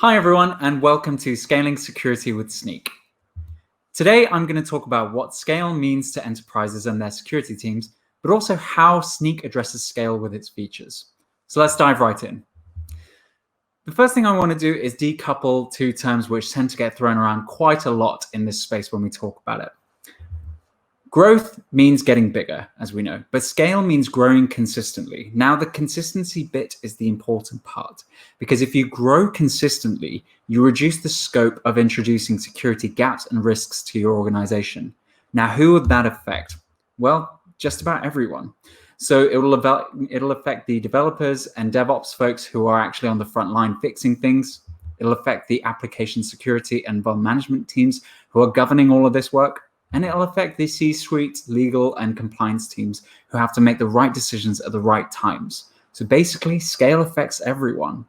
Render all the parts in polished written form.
Hi everyone, and welcome to Scaling Security with Snyk. Today I'm going to talk about what scale means to enterprises and their security teams, but also how Snyk addresses scale with its features. So let's dive right in. The first thing I want to do is decouple two terms which tend to get thrown around quite a lot in this space when we talk about it. Growth means getting bigger, as we know, but scale means growing consistently. Now, the consistency bit is the important part, because if you grow consistently, you reduce the scope of introducing security gaps and risks to your organization. Now, who would that affect? Well, just about everyone. So it'll affect the developers and DevOps folks who are actually on the front line fixing things. It'll affect the application security and vulnerability management teams who are governing all of this work. And it'll affect the C-suite, legal, and compliance teams who have to make the right decisions at the right times. So basically, scale affects everyone.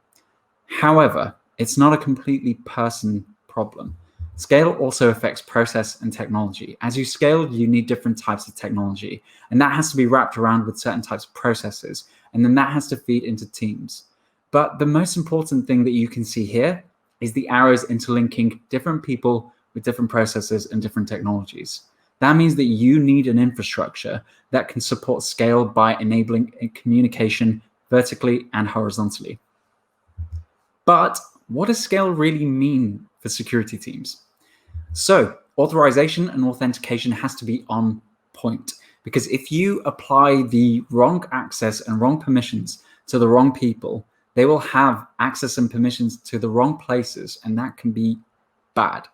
However, it's not a completely person problem. Scale also affects process and technology. As you scale, you need different types of technology, and that has to be wrapped around with certain types of processes, and then that has to feed into teams. But the most important thing that you can see here is the arrows interlinking different people with different processes and different technologies. That means that you need an infrastructure that can support scale by enabling communication vertically and horizontally. But what does scale really mean for security teams? So authorization and authentication has to be on point, because if you apply the wrong access and wrong permissions to the wrong people, they will have access and permissions to the wrong places, and that can be bad.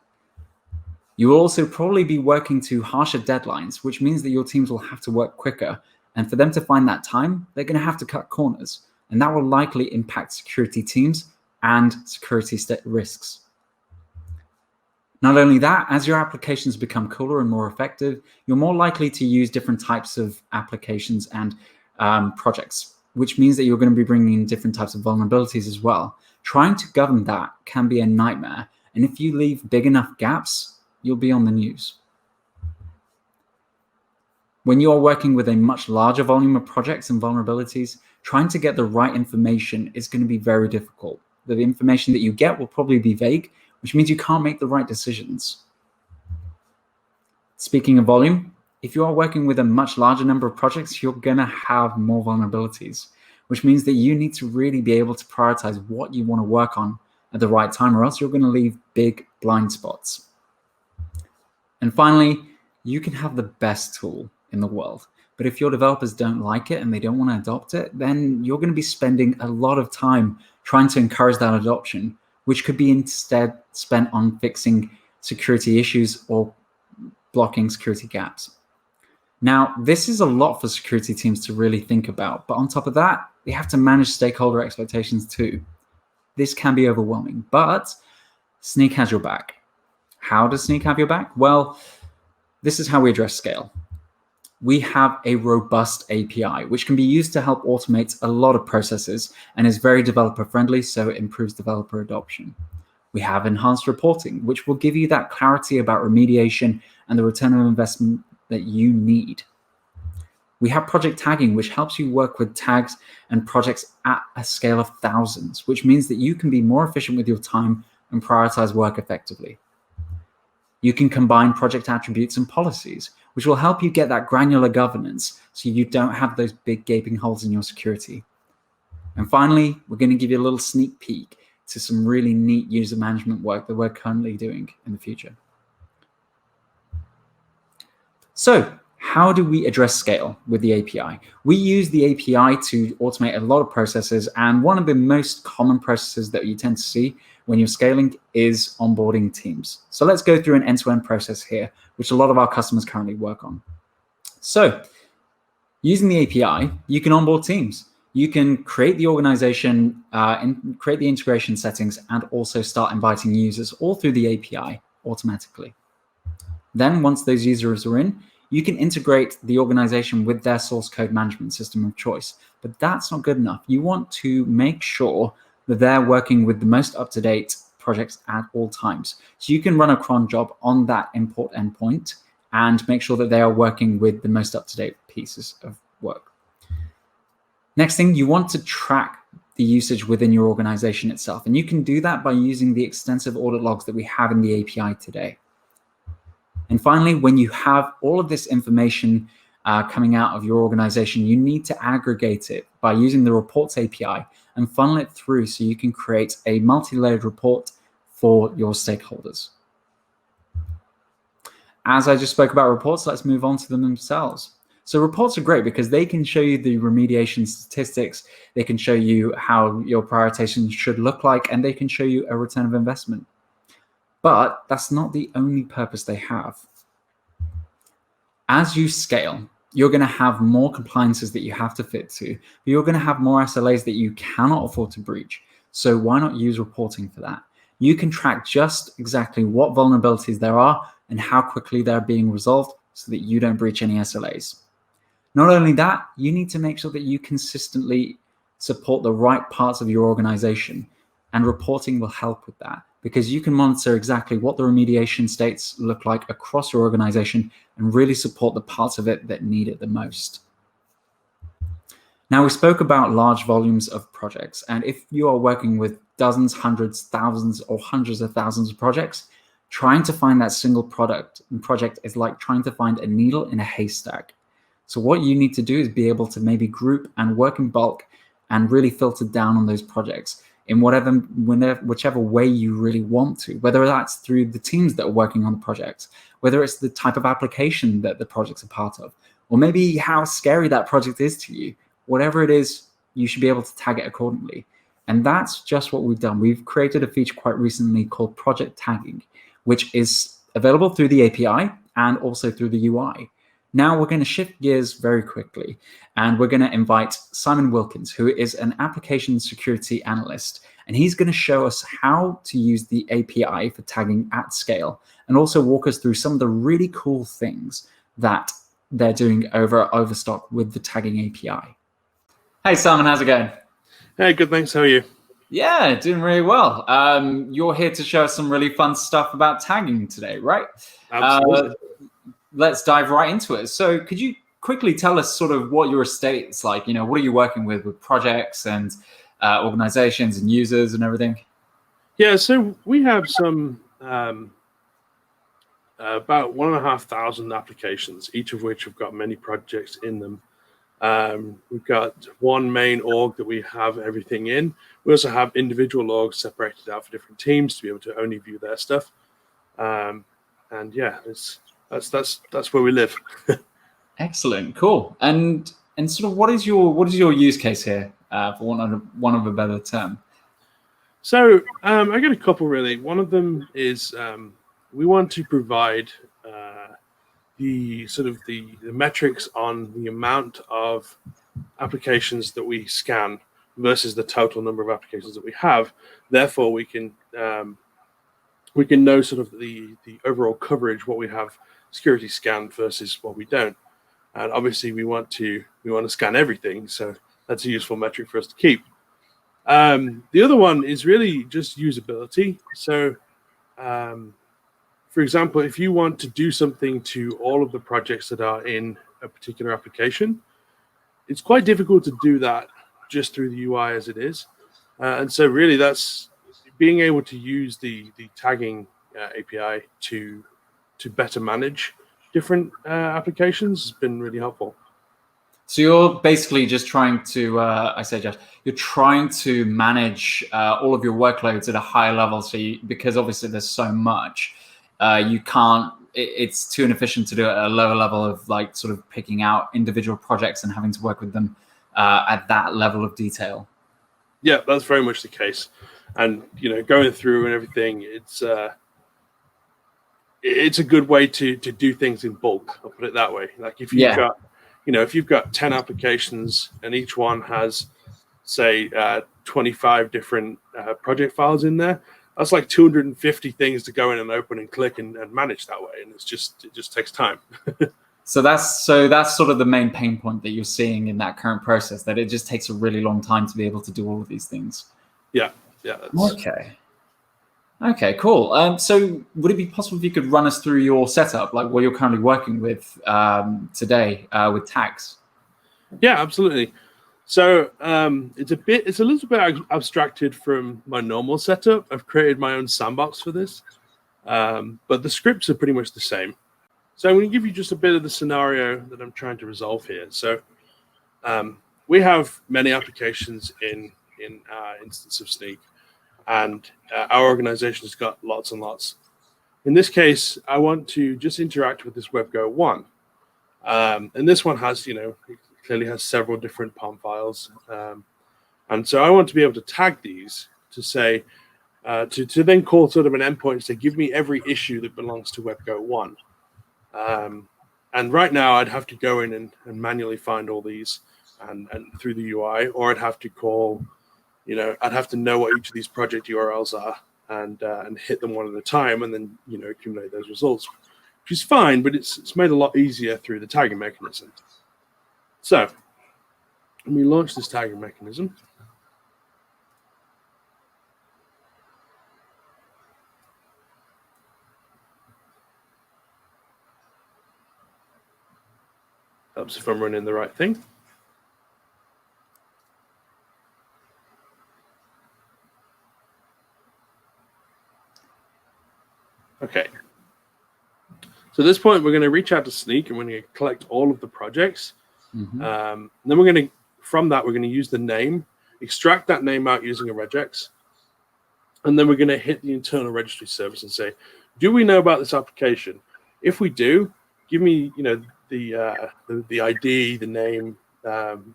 You will also probably be working to harsher deadlines, which means that your teams will have to work quicker. And for them to find that time, they're going to have to cut corners. And that will likely impact security teams and security risks. Not only that, as your applications become cooler and more effective, you're more likely to use different types of applications and projects, which means that you're going to be bringing in different types of vulnerabilities as well. Trying to govern that can be a nightmare. And if you leave big enough gaps, you'll be on the news. When you are working with a much larger volume of projects and vulnerabilities, trying to get the right information is going to be very difficult. The information that you get will probably be vague, which means you can't make the right decisions. Speaking of volume, if you are working with a much larger number of projects, you're going to have more vulnerabilities, which means that you need to really be able to prioritize what you want to work on at the right time, or else you're going to leave big blind spots. And finally, you can have the best tool in the world, but if your developers don't like it and they don't want to adopt it, then you're going to be spending a lot of time trying to encourage that adoption, which could be instead spent on fixing security issues or blocking security gaps. Now, this is a lot for security teams to really think about, but on top of that, they have to manage stakeholder expectations too. This can be overwhelming, but Snyk has your back. How does Snyk have your back? Well, this is how we address scale. We have a robust API, which can be used to help automate a lot of processes and is very developer friendly, so it improves developer adoption. We have enhanced reporting, which will give you that clarity about remediation and the return on investment that you need. We have project tagging, which helps you work with tags and projects at a scale of thousands, which means that you can be more efficient with your time and prioritize work effectively. You can combine project attributes and policies, which will help you get that granular governance so you don't have those big gaping holes in your security. And finally, we're going to give you a little sneak peek to some really neat user management work that we're currently doing in the future. So how do we address scale with the API? We use the API to automate a lot of processes, and one of the most common processes that you tend to see when you're scaling is onboarding teams. So let's go through an end-to-end process here, which a lot of our customers currently work on. So using the API, you can onboard teams. You can create the organization, and create the integration settings, and also start inviting users all through the API automatically. Then once those users are in, you can integrate the organization with their source code management system of choice. But that's not good enough. You want to make sure that they're working with the most up-to-date projects at all times. So you can run a cron job on that import endpoint and make sure that they are working with the most up-to-date pieces of work. Next thing, you want to track the usage within your organization itself. And you can do that by using the extensive audit logs that we have in the API today. And finally, when you have all of this information coming out of your organization, you need to aggregate it by using the reports API and funnel it through so you can create a multi-layered report for your stakeholders. As I just spoke about reports, let's move on to them themselves. So reports are great because they can show you the remediation statistics, they can show you how your prioritization should look like, and they can show you a return of investment. But that's not the only purpose they have. As you scale, you're going to have more compliances that you have to fit to, but you're going to have more SLAs that you cannot afford to breach. So why not use reporting for that? You can track just exactly what vulnerabilities there are and how quickly they're being resolved so that you don't breach any SLAs. Not only that, you need to make sure that you consistently support the right parts of your organization, and reporting will help with that because you can monitor exactly what the remediation states look like across your organization and really support the parts of it that need it the most. Now, we spoke about large volumes of projects, and if you are working with dozens, hundreds, thousands, or hundreds of thousands of projects, trying to find that single project is like trying to find a needle in a haystack. So what you need to do is be able to maybe group and work in bulk and really filter down on those projects in whichever way you really want to, whether that's through the teams that are working on the project, whether it's the type of application that the project's a part of, or maybe how scary that project is to you. Whatever it is, you should be able to tag it accordingly. And that's just what we've done. We've created a feature quite recently called project tagging, which is available through the API and also through the UI. Now we're going to shift gears very quickly, and we're going to invite Simon Wilkins, who is an application security analyst, and he's going to show us how to use the API for tagging at scale, and also walk us through some of the really cool things that they're doing over at Overstock with the tagging API. Hey, Simon, how's it going? Hey, good, thanks. How are you? Yeah, doing really well. You're here to show us some really fun stuff about tagging today, right? Absolutely. Let's dive right into it. So could you quickly tell us sort of what your estate's like? You know, what are you working with projects and organizations and users and everything? Yeah, so we have some about 1,500 applications, each of which have got many projects in them. We've got one main org that we have everything in. We also have individual orgs separated out for different teams to be able to only view their stuff. And yeah, that's where we live. Excellent, cool. And sort of what is your use case here, for one of a better term? So I got a couple really. One of them is we want to provide the metrics on the amount of applications that we scan versus the total number of applications that we have. Therefore, we can know sort of the overall coverage, what we have security scanned versus what we don't. And obviously, we want to scan everything, so that's a useful metric for us to keep. The other one is really just usability. So, for example, if you want to do something to all of the projects that are in a particular application, it's quite difficult to do that just through the UI as it is. And so really that's being able to use the tagging API to better manage different applications has been really helpful. So you're basically just trying to, you're trying to manage all of your workloads at a higher level. So because obviously there's so much, you can't, it's too inefficient to do it at a lower level of like sort of picking out individual projects and having to work with them at that level of detail. Yeah, that's very much the case. And, you know, going through and everything, it's a good way to do things in bulk. I'll put it that way. Like if you've got, you know, if you've got 10 applications and each one has, say, 25 different project files in there, that's like 250 things to go in and open and click and manage that way. And it just takes time. So that's sort of the main pain point that you're seeing in that current process, that it just takes a really long time to be able to do all of these things. Yeah. Okay, cool. So would it be possible if you could run us through your setup, like what you're currently working with today with tags? Yeah, absolutely. So it's a little bit abstracted from my normal setup. I've created my own sandbox for this, but the scripts are pretty much the same. So I'm going to give you just a bit of the scenario that I'm trying to resolve here. So we have many applications in our instance of Snyk, and our organization has got lots and lots. In this case, I want to just interact with this WebGo 1. And this one has, it clearly has several different POM files. And so I want to be able to tag these to say, to then call sort of an endpoint to say, give me every issue that belongs to WebGo 1. And right now I'd have to go in and manually find all these and through the UI, or I'd have to call, I'd have to know what each of these project URLs are and hit them one at a time and then, accumulate those results, which is fine, but it's made a lot easier through the tagging mechanism. So let me launch this tagging mechanism. Helps if I'm running the right thing. Okay. So at this point, we're going to reach out to Snyk and we're going to collect all of the projects. Mm-hmm. Then we're going to, from that, we're going to use the name, extract that name out using a regex. And then we're going to hit the internal registry service and say, do we know about this application? If we do, give me, the ID, the name,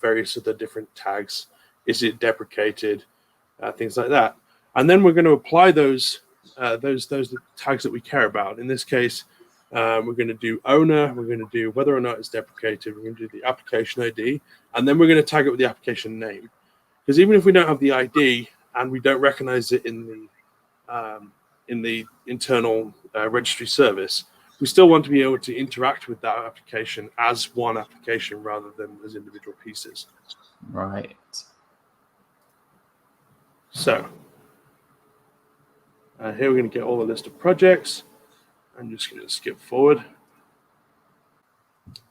various other different tags. Is it deprecated? Things like that. And then we're going to apply those tags that we care about. In this case, we're going to do owner. We're going to do whether or not it's deprecated. We're going to do the application ID, and then we're going to tag it with the application name. Because even if we don't have the ID and we don't recognize it in the internal registry service, we still want to be able to interact with that application as one application rather than as individual pieces. Right. So here we're going to get all the list of projects. I'm just going to skip forward.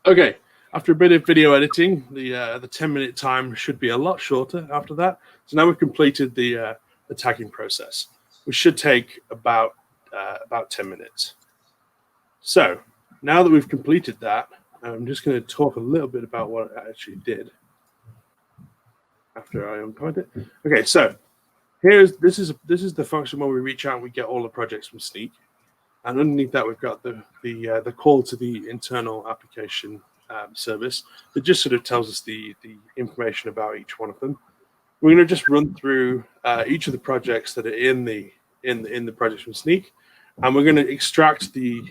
Okay, after a bit of video editing, the 10-minute time should be a lot shorter after that. So now we've completed the tagging process, which should take about 10 minutes. So now that we've completed that, I'm just going to talk a little bit about what I actually did after I uncommented it. Okay, so this is the function where we reach out and we get all the projects from Snyk, and underneath that we've got the call to the internal application service that just sort of tells us the information about each one of them. We're going to just run through each of the projects that are in the project from Snyk, and we're going to extract the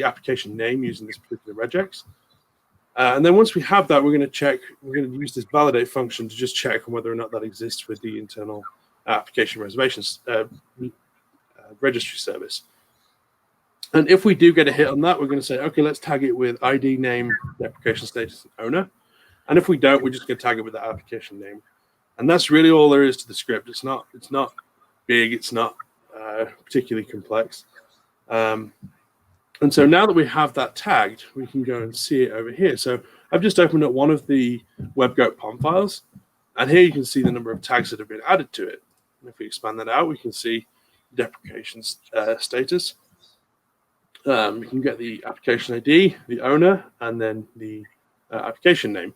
application name using this particular regex. And then once we have that, we're going to use this validate function to just check on whether or not that exists with the internal application reservations registry service. And if we do get a hit on that, we're going to say, okay, let's tag it with ID, name, deprecation status, and owner. And if we don't, we're just going to tag it with the application name. And that's really all there is to the script. It's not big. It's not particularly complex. And so now that we have that tagged, we can go and see it over here. So I've just opened up one of the WebGo POM files, and here you can see the number of tags that have been added to it. And if we expand that out, we can see deprecation status. You can get the application ID, the owner, and then the application name.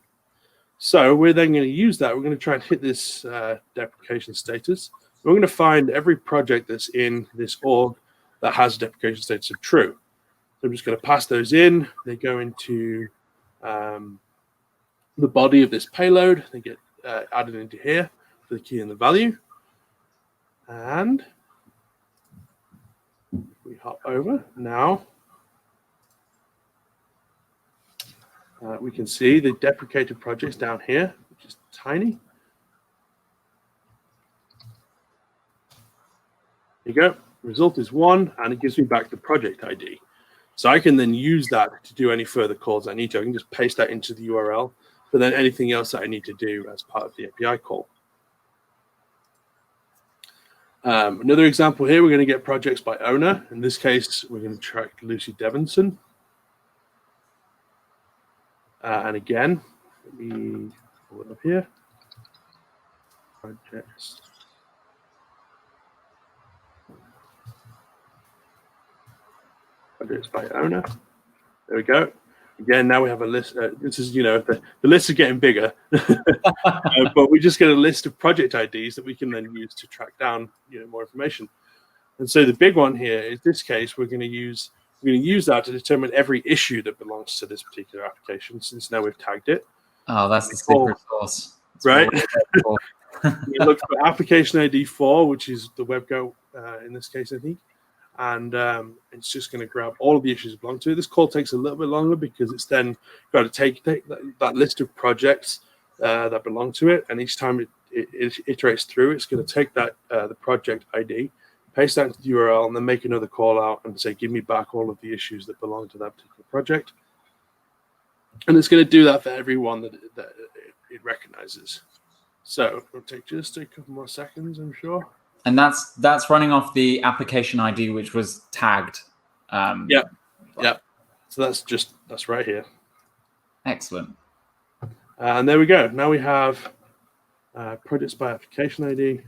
So we're then going to use that. We're going to try and hit this deprecation status. We're going to find every project that's in this org that has a deprecation status of true. So I'm just going to pass those in. They go into the body of this payload. They get added into here for the key and the value. And we hop over now. We can see the deprecated projects down here, which is tiny. There you go. The result is 1, and it gives me back the project ID. So I can then use that to do any further calls I need to. I can just paste that into the URL, but then anything else that I need to do as part of the API call. Another example here, we're going to get projects by owner. In this case, we're going to track Lucy Devinson. And again, let me pull it up here. Projects. Projects by owner. There we go. Again, now we have a list. This is, the list is getting bigger, but we just get a list of project IDs that we can then use to track down, more information. And so the big one here is this case, we're going to use that to determine every issue that belongs to this particular application, since now we've tagged it. Oh, that's the secret sauce. That's right? You look for application ID 4, which is the WebGo in this case, I think. And it's just going to grab all of the issues that belong to it. This call takes a little bit longer because it's then got to take that list of projects that belong to it, and each time it iterates through, it's going to take that the project ID, paste that into the URL, and then make another call out and say, give me back all of the issues that belong to that particular project. And it's going to do that for every one that it recognizes. So it'll take just a couple more seconds, I'm sure. And that's running off the application ID, which was tagged. Yeah. So that's right here. Excellent. And there we go. Now we have projects by application ID.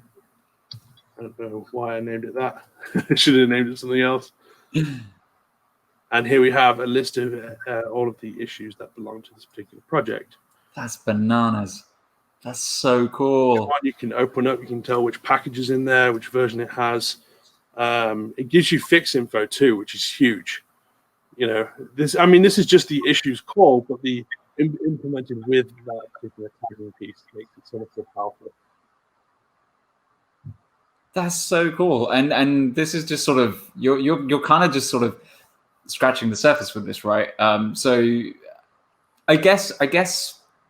I don't know why I named it that. I should have named it something else. And here we have a list of all of the issues that belong to this particular project. That's bananas. That's so cool. You can open up, you can tell which package is in there, which version it has. It gives you fix info too, which is huge. This is just the issues call, but the implemented with that particular tagging piece makes it so much more powerful. That's so cool. And this is just sort of, you're kind of just sort of scratching the surface with this, right? So I guess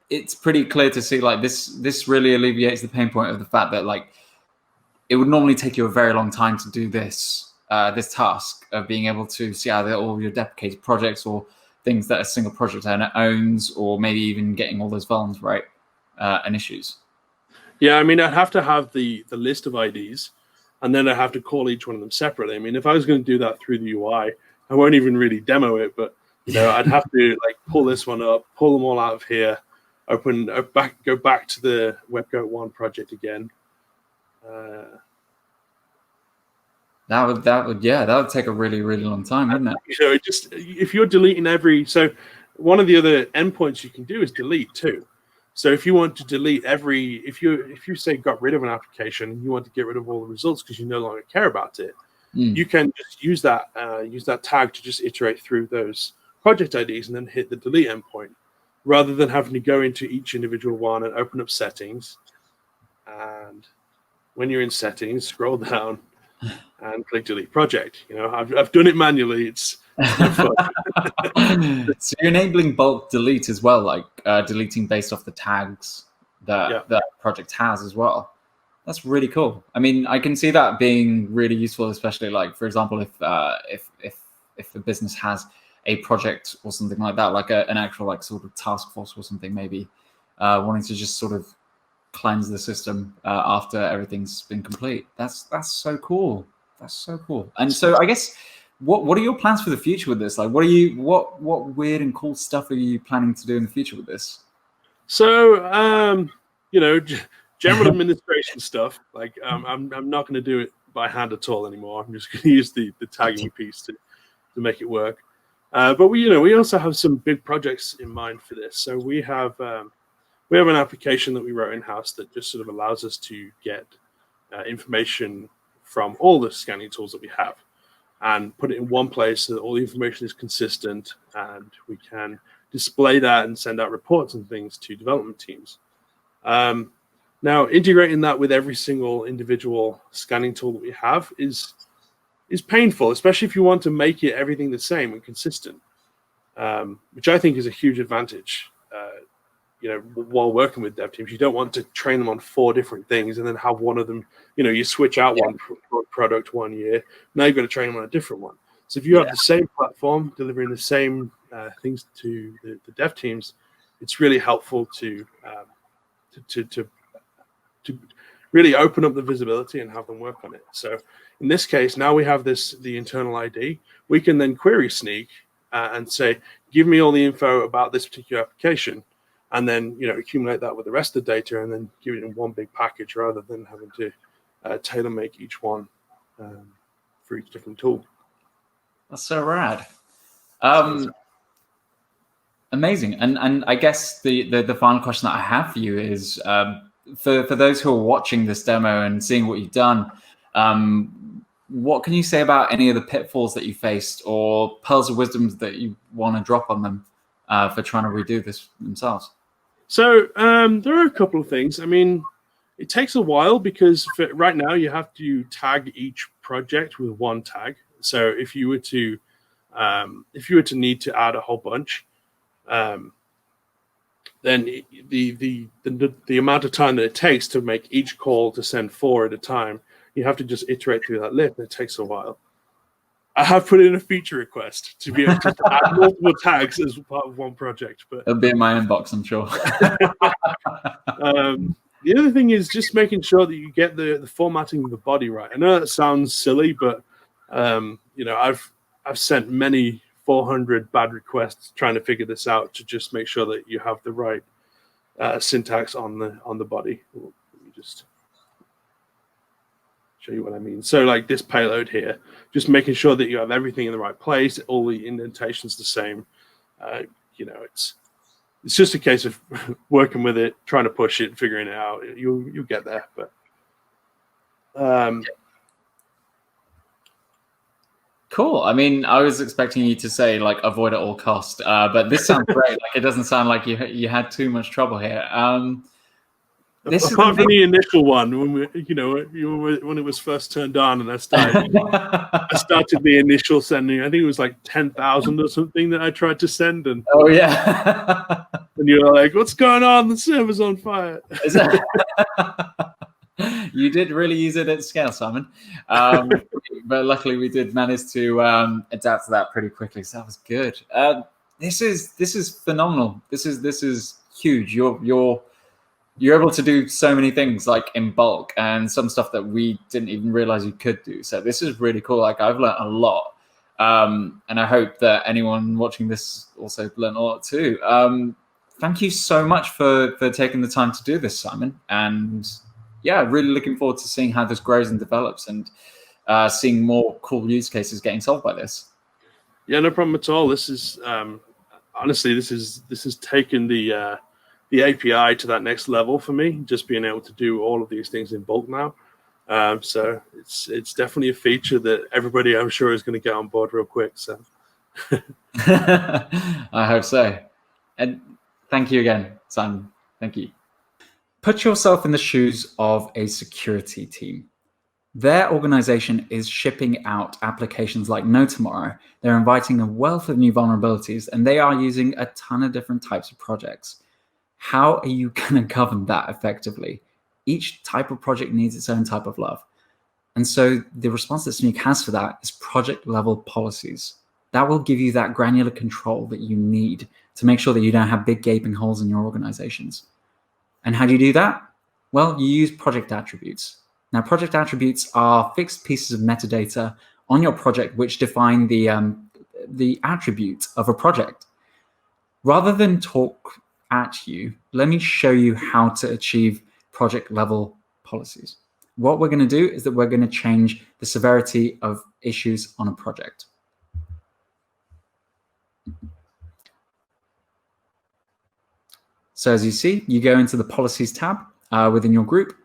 it's pretty clear to see like this really alleviates the pain point of the fact that like it would normally take you a very long time to do this task of being able to see either all your deprecated projects or things that a single project owner owns, or maybe even getting all those vulns right and issues. Yeah, I'd have to have the list of IDs, and then I have to call each one of them separately. If I was going to do that through the UI, I won't even really demo it, but I'd have to like pull this one up, pull them all out of here, go back to the WebGo 1 project again. That would take a really, really long time, wouldn't it? If you're deleting so one of the other endpoints you can do is delete too. So if you want to delete if you say got rid of an application and you want to get rid of all the results because you no longer care about it, you can just use that tag to just iterate through those project IDs and then hit the delete endpoint, rather than having to go into each individual one and open up settings. And when you're in settings, scroll down and click delete project. I've done it manually. It's no fun. So you're enabling bulk delete as well, like deleting based off the tags that project has as well. That's really cool. I can see that being really useful, especially like, for example, if the business has a project or something like that, like an actual like sort of task force or something, maybe wanting to just sort of cleanse the system after everything's been complete. That's so cool. That's so cool. And so I guess what are your plans for the future with this? Like, what weird and cool stuff are you planning to do in the future with this? So general administration stuff. Like I'm not going to do it by hand at all anymore. I'm just going to use the tagging piece to make it work. But we also have some big projects in mind for this. So we have an application that we wrote in-house that just sort of allows us to get information from all the scanning tools that we have and put it in one place so that all the information is consistent, and we can display that and send out reports and things to development teams. Now, integrating that with every single individual scanning tool that we have is painful, especially if you want to make it everything the same and consistent, which I think is a huge advantage. While working with dev teams, you don't want to train them on 4 different things and then have one of them, you switch out one product 1 year. Now you've got to train them on a different one. So if you have the same platform delivering the same things to the dev teams, it's really helpful to really open up the visibility and have them work on it. So in this case, now we have the internal ID. We can then query Snyk and say, give me all the info about this particular application. and then accumulate that with the rest of the data, and then give it in one big package rather than having to tailor make each one for each different tool. That's so rad. Amazing. And I guess the final question that I have for you is, for those who are watching this demo and seeing what you've done, what can you say about any of the pitfalls that you faced or pearls of wisdom that you want to drop on them for trying to redo this themselves? So there are a couple of things. I mean, it takes a while because right now you have to tag each project with one tag. So if you were to need to add a whole bunch, then the amount of time that it takes to make each call to send 4 at a time, you have to just iterate through that list, and it takes a while. I have put in a feature request to be able to add multiple tags as part of one project, but it'll be in my inbox, I'm sure. The other thing is just making sure that you get the formatting of the body right. I know that sounds silly, but I've sent many 400 bad requests trying to figure this out to just make sure that you have the right syntax on the body. Let me just show you what I mean. So like this payload here, just making sure that you have everything in the right place, all the indentations the same. It's just a case of working with it, trying to push it, figuring it out. You'll get there, but. Cool. I mean, I was expecting you to say like avoid at all cost, but this sounds great. Like it doesn't sound like you had too much trouble here. Apart from the initial one, when when it was first turned on, and I started the initial sending. I think it was like 10,000 or something that I tried to send, and oh yeah, and you were like, "What's going on? The server's on fire." You did really use it at scale, Simon. But luckily we did manage to adapt to that pretty quickly, so that was good. This is phenomenal. This is huge. You're able to do so many things like in bulk and some stuff that we didn't even realize you could do. So this is really cool. Like I've learned a lot. And I hope that anyone watching this also learned a lot too. Thank you so much for taking the time to do this, Simon. And yeah, really looking forward to seeing how this grows and develops and seeing more cool use cases getting solved by this. Yeah, no problem at all. This is honestly, this has taken the API to that next level for me. Just being able to do all of these things in bulk now. So it's definitely a feature that everybody, I'm sure, is going to get on board real quick. So I hope so. And thank you again, Simon. Thank you. Put yourself in the shoes of a security team. Their organization is shipping out applications like no tomorrow. They're inviting a wealth of new vulnerabilities, and they are using a ton of different types of projects. How are you going to govern that effectively? Each type of project needs its own type of love. And so the response that Snyk has for that is project level policies. That will give you that granular control that you need to make sure that you don't have big gaping holes in your organizations. And how do you do that? Well, you use project attributes. Now, project attributes are fixed pieces of metadata on your project which define the attribute of a project. Rather than talk at you, let me show you how to achieve project level policies. What we're going to do is that we're going to change the severity of issues on a project. So as you see, you go into the policies tab within your group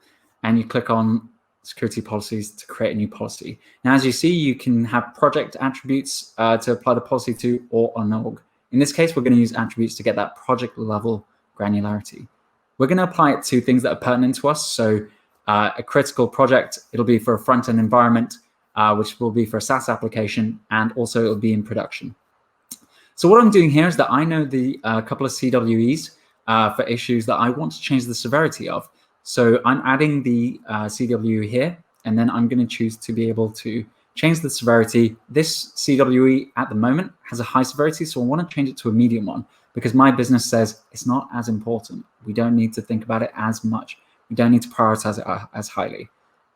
and you click on security policies to create a new policy. Now, as you see, you can have project attributes to apply the policy to or an org. In this case, we're going to use attributes to get that project level granularity. We're going to apply it to things that are pertinent to us. So a critical project, it'll be for a front-end environment, which will be for a SaaS application, and also it'll be in production. So what I'm doing here is that I know the couple of CWEs for issues that I want to change the severity of. So I'm adding the CWE here, and then I'm going to choose to be able to change the severity. This CWE at the moment has a high severity, so I want to change it to a medium one because my business says it's not as important. We don't need to think about it as much. We don't need to prioritize it as highly.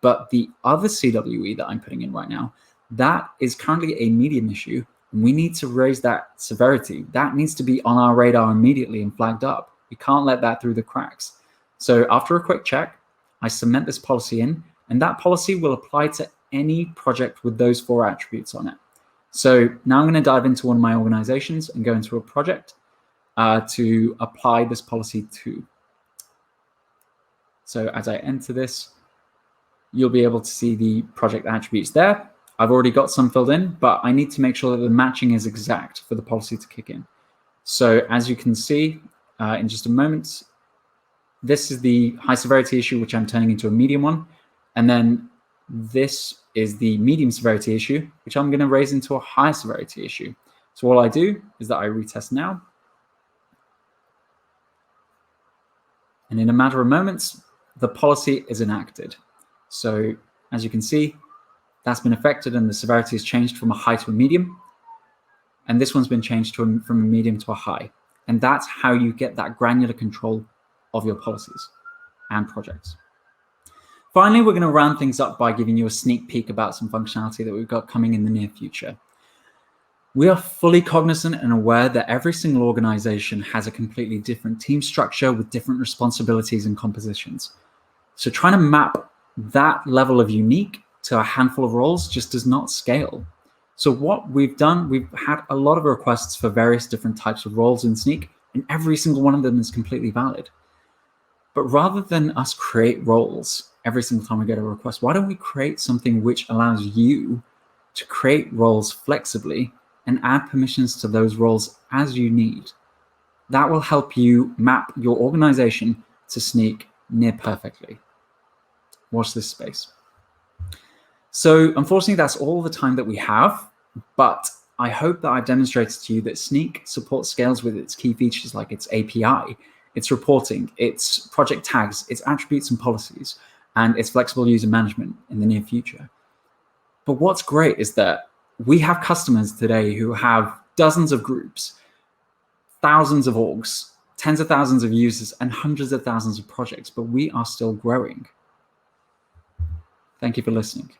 But the other CWE that I'm putting in right now, that is currently a medium issue. And we need to raise that severity. That needs to be on our radar immediately and flagged up. We can't let that through the cracks. So after a quick check, I cement this policy in, and that policy will apply to any project with those 4 attributes on it. So now I'm going to dive into one of my organizations and go into a project to apply this policy to. So as I enter this, you'll be able to see the project attributes there. I've already got some filled in, but I need to make sure that the matching is exact for the policy to kick in. So as you can see in just a moment, this is the high severity issue, which I'm turning into a medium one. And then this is the medium severity issue, which I'm going to raise into a high severity issue. So all I do is that I retest now. And in a matter of moments, the policy is enacted. So as you can see, that's been affected and the severity has changed from a high to a medium. And this one's been changed from a medium to a high. And that's how you get that granular control of your policies and projects. Finally, we're going to round things up by giving you a sneak peek about some functionality that we've got coming in the near future. We are fully cognizant and aware that every single organization has a completely different team structure with different responsibilities and compositions. So trying to map that level of unique to a handful of roles just does not scale. So what we've done, we've had a lot of requests for various different types of roles in Snyk, and every single one of them is completely valid. But rather than us create roles every single time we get a request, why don't we create something which allows you to create roles flexibly and add permissions to those roles as you need? That will help you map your organization to Snyk near perfectly. Watch this space. So unfortunately, that's all the time that we have, but I hope that I've demonstrated to you that Snyk supports scales with its key features like its API, its reporting, its project tags, its attributes and policies, and its flexible user management in the near future. But what's great is that we have customers today who have dozens of groups, thousands of orgs, tens of thousands of users, and hundreds of thousands of projects, but we are still growing. Thank you for listening.